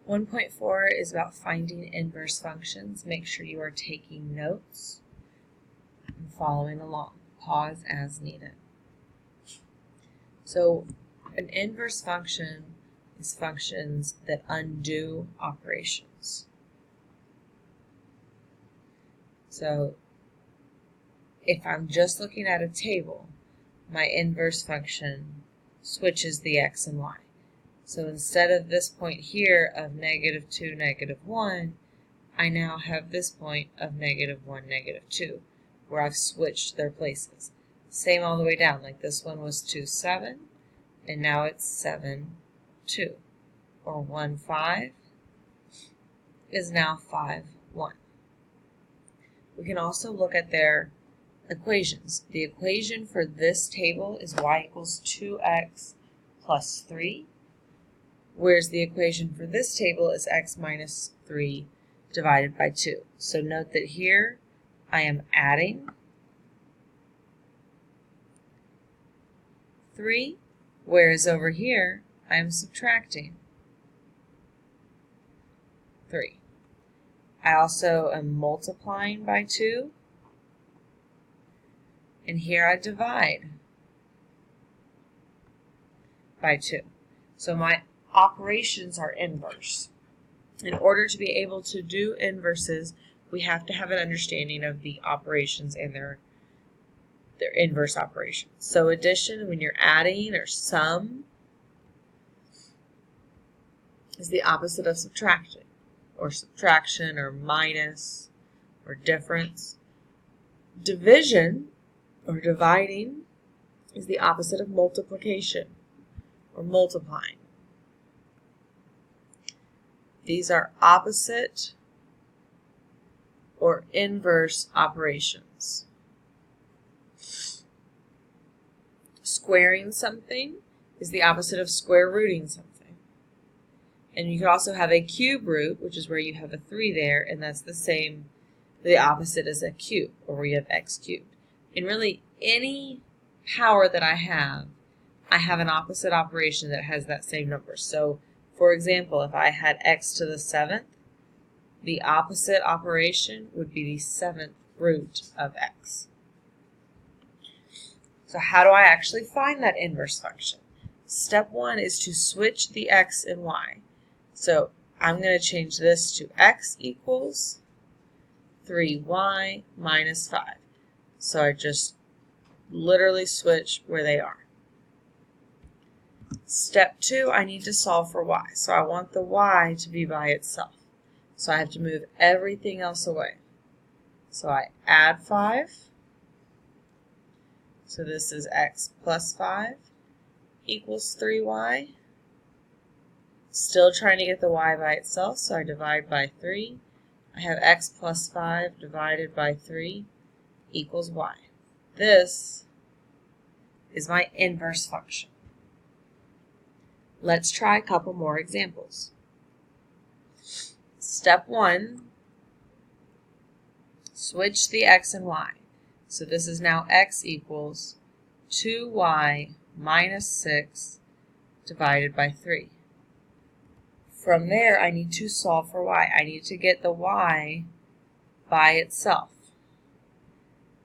1.4 is about finding inverse functions. Make sure you are taking notes and following along. Pause as needed. So an inverse function is functions that undo operations. So if I'm just looking at a table, my inverse function switches the x and y. So instead of this point here of -2, -1, I now have this point of -1, -2, where I've switched their places. Same all the way down, like this one was 2, 7, and now it's 7, 2. Or 1, 5 is now 5, 1. We can also look at their equations. The equation for this table is y equals 2x plus 3, whereas the equation for this table is x minus 3 divided by 2. So note that here I am adding 3, whereas over here I am subtracting 3. I also am multiplying by 2, and here I divide by 2. So my operations are inverse. In order to be able to do inverses, we have to have an understanding of the operations and their inverse operations. So addition, when you're adding, or sum, is the opposite of subtraction, or minus, or difference. Division, or dividing, is the opposite of multiplication, or multiplying. These are opposite or inverse operations. Squaring something is the opposite of square rooting something. And you could also have a cube root, which is where you have a 3 there, and that's the opposite is a cube, or where you have x cubed. And really, any power that I have an opposite operation that has that same number. So, for example, if I had x to the 7th, the opposite operation would be the 7th root of x. So how do I actually find that inverse function? Step 1 is to switch the x and y. So I'm going to change this to x equals 3y minus 5. So I just literally switch where they are. Step 2, I need to solve for y. So I want the y to be by itself. So I have to move everything else away. So I add 5. So this is x plus 5 equals 3y. Still trying to get the y by itself, so I divide by 3. I have x plus 5 divided by 3 equals y. This is my inverse function. Let's try a couple more examples. Step 1, switch the x and y. So this is now x equals 2y minus 6 divided by 3. From there, I need to solve for y. I need to get the y by itself.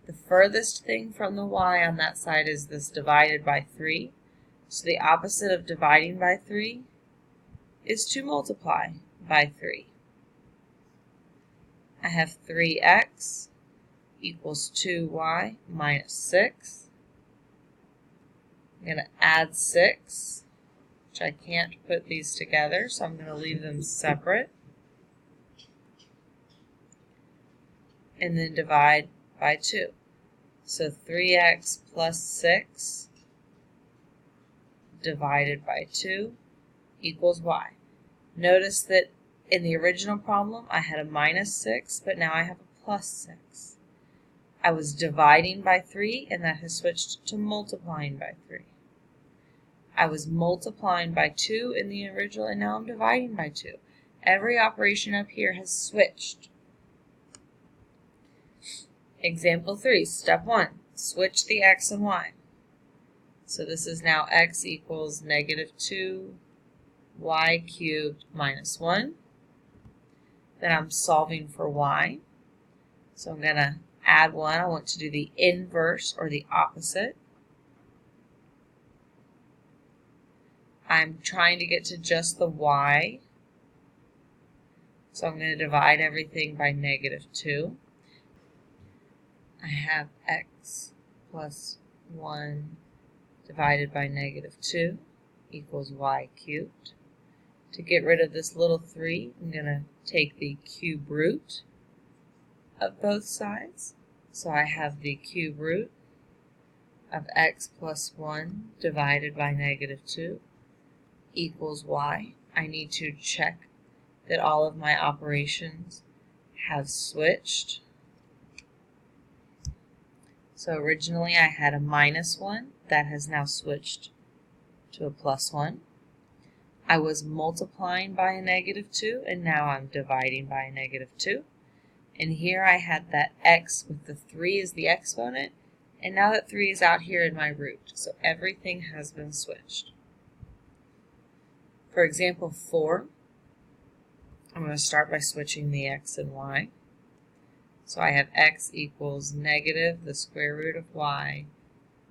The furthest thing from the y on that side is this divided by 3. So the opposite of dividing by 3 is to multiply by 3. I have 3x equals 2y minus 6. I'm going to add 6, which I can't put these together, so I'm going to leave them separate. And then divide by 2. So 3x plus 6 divided by 2 equals y. Notice that in the original problem I had a minus 6, but now I have a plus 6. I was dividing by 3, and that has switched to multiplying by 3. I was multiplying by 2 in the original, and now I'm dividing by 2. Every operation up here has switched. Example 3, step 1, switch the x and y. So this is now x equals -2y y cubed minus 1. Then I'm solving for y. So I'm going to add 1. I want to do the inverse or the opposite. I'm trying to get to just the y. So I'm going to divide everything by -2. I have x plus 1 divided by -2 equals y cubed. To get rid of this little 3, I'm going to take the cube root of both sides. So I have the cube root of x plus 1 divided by -2 equals y. I need to check that all of my operations have switched. So originally I had a -1, that has now switched to a +1. I was multiplying by a -2, and now I'm dividing by a -2. And here I had that x with the 3 as the exponent, and now that 3 is out here in my root. So everything has been switched. For example 4, I'm going to start by switching the x and y. So I have x equals negative the square root of y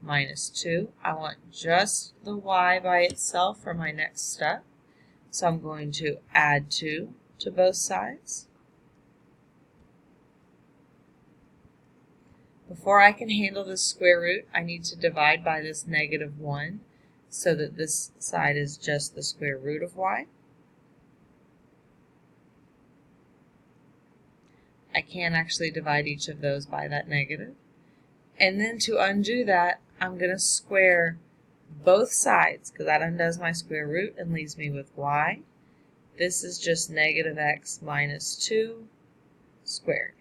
minus 2. I want just the y by itself for my next step. So I'm going to add 2 to both sides. Before I can handle this square root, I need to divide by this -1 so that this side is just the square root of y. I can actually divide each of those by that negative. And then to undo that, I'm going to square both sides, because that undoes my square root and leaves me with y. This is just -x minus 2 squared.